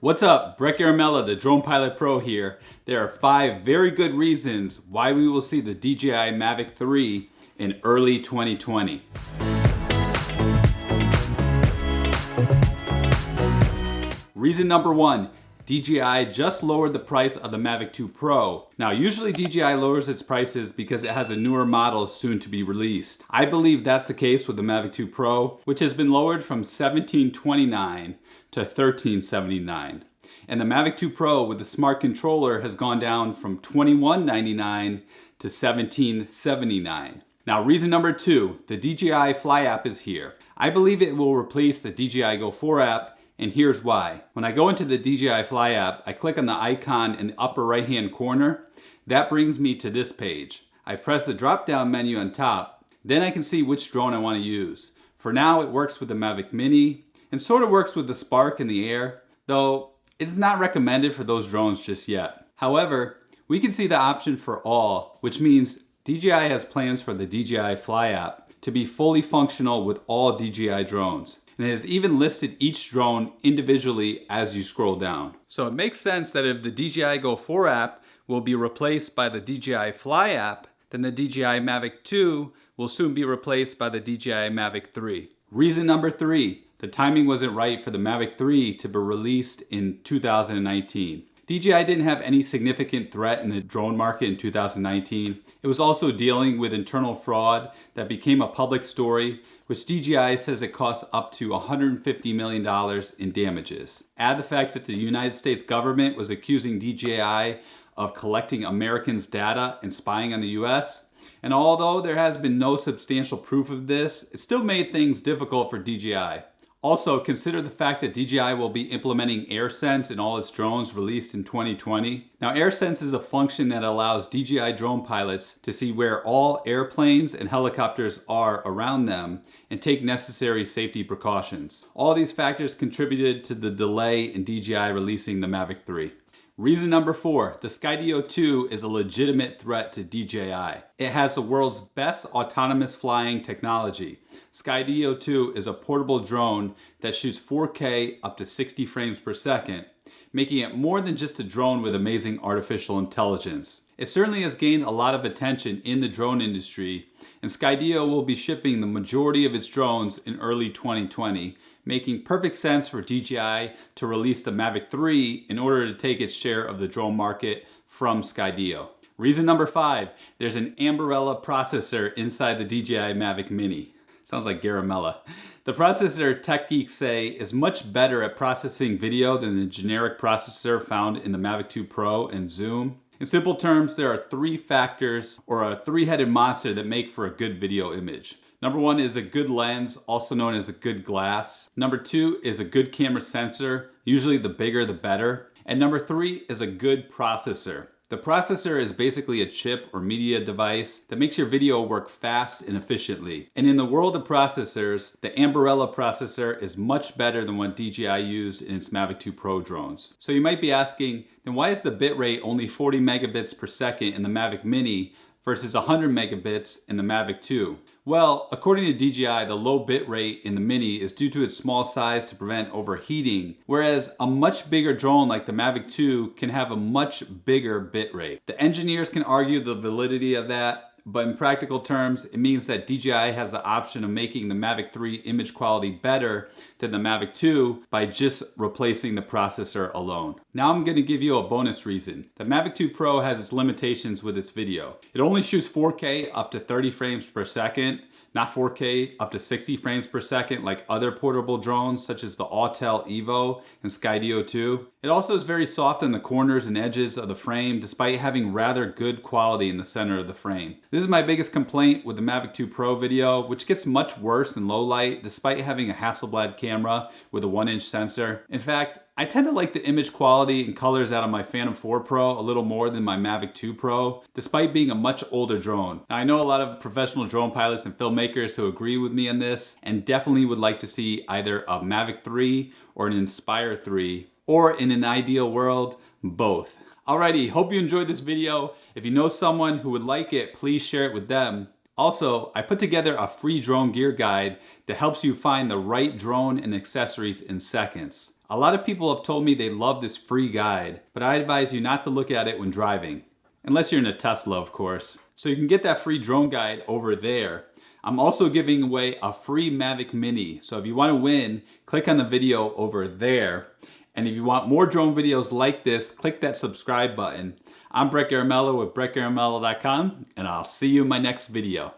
What's up? Brett Garamella, the Drone Pilot Pro here. There are 5 very good reasons why we will see the DJI Mavic 3 in early 2020. Reason number 1, DJI just lowered the price of the Mavic 2 Pro. Now, usually DJI lowers its prices because it has a newer model soon to be released. I believe that's the case with the Mavic 2 Pro, which has been lowered from $1,729 to $1,379. And the Mavic 2 Pro with the smart controller has gone down from $2,199 to $1,779. Now, reason number 2, the DJI Fly app is here. I believe it will replace the DJI Go 4 app, and here's why. When I go into the DJI Fly app, I click on the icon in the upper right hand corner. That brings me to this page. I press the drop down menu on top, then I can see which drone I want to use. For now, it works with the Mavic Mini and sort of works with the Spark in the Air, though it is not recommended for those drones just yet. However, we can see the option for all, which means DJI has plans for the DJI Fly app to be fully functional with all DJI drones. And it has even listed each drone individually as you scroll down. So it makes sense that if the DJI Go 4 app will be replaced by the DJI Fly app, then the DJI Mavic 2 will soon be replaced by the DJI Mavic 3. Reason number 3, the timing wasn't right for the Mavic 3 to be released in 2019. DJI didn't have any significant threat in the drone market in 2019. It was also dealing with internal fraud that became a public story, which DJI says it costs up to $150 million in damages. Add the fact that the United States government was accusing DJI of collecting Americans' data and spying on the US. And although there has been no substantial proof of this, it still made things difficult for DJI. Also, consider the fact that DJI will be implementing AirSense in all its drones released in 2020. Now, AirSense is a function that allows DJI drone pilots to see where all airplanes and helicopters are around them and take necessary safety precautions. All these factors contributed to the delay in DJI releasing the Mavic 3. Reason number 4, the Skydio 2 is a legitimate threat to DJI. It has the world's best autonomous flying technology. Skydio 2 is a portable drone that shoots 4K up to 60 frames per second, making it more than just a drone with amazing artificial intelligence. It certainly has gained a lot of attention in the drone industry, and Skydio will be shipping the majority of its drones in early 2020, making perfect sense for DJI to release the Mavic 3 in order to take its share of the drone market from Skydio. Reason number 5, there's an Ambarella processor inside the DJI Mavic Mini. Sounds like Garamella. The processor, tech geeks say, is much better at processing video than the generic processor found in the Mavic 2 Pro and Zoom. In simple terms, there are 3 factors, or a 3-headed monster, that make for a good video image. Number 1 is a good lens, also known as a good glass. Number 2 is a good camera sensor, usually the bigger the better. And number 3 is a good processor. The processor is basically a chip or media device that makes your video work fast and efficiently. And in the world of processors, the Ambarella processor is much better than what DJI used in its Mavic 2 Pro drones. So you might be asking, then why is the bitrate only 40 megabits per second in the Mavic Mini versus 100 megabits in the Mavic 2? Well, according to DJI, the low bit rate in the Mini is due to its small size to prevent overheating, whereas a much bigger drone like the Mavic 2 can have a much bigger bit rate. The engineers can argue the validity of that, but in practical terms, it means that DJI has the option of making the Mavic 3 image quality better than the Mavic 2 by just replacing the processor alone. Now I'm going to give you a bonus reason. The Mavic 2 Pro has its limitations with its video. It only shoots 4K up to 30 frames per second, not 4K up to 60 frames per second like other portable drones such as the Autel Evo and Skydio 2. It also is very soft on the corners and edges of the frame despite having rather good quality in the center of the frame. This is my biggest complaint with the Mavic 2 Pro video, which gets much worse in low light despite having a Hasselblad camera with a 1-inch sensor. In fact, I tend to like the image quality and colors out of my Phantom 4 Pro a little more than my Mavic 2 Pro, despite being a much older drone. Now, I know a lot of professional drone pilots and filmmakers who agree with me on this and definitely would like to see either a Mavic 3 or an Inspire 3, or in an ideal world, both. Alrighty, hope you enjoyed this video. If you know someone who would like it, please share it with them. Also, I put together a free drone gear guide that helps you find the right drone and accessories in seconds. A lot of people have told me they love this free guide, but I advise you not to look at it when driving. Unless you're in a Tesla, of course. So you can get that free drone guide over there. I'm also giving away a free Mavic Mini. So if you want to win, click on the video over there. And if you want more drone videos like this, click that subscribe button. I'm Brett Garamello with BrettGaramello.com, and I'll see you in my next video.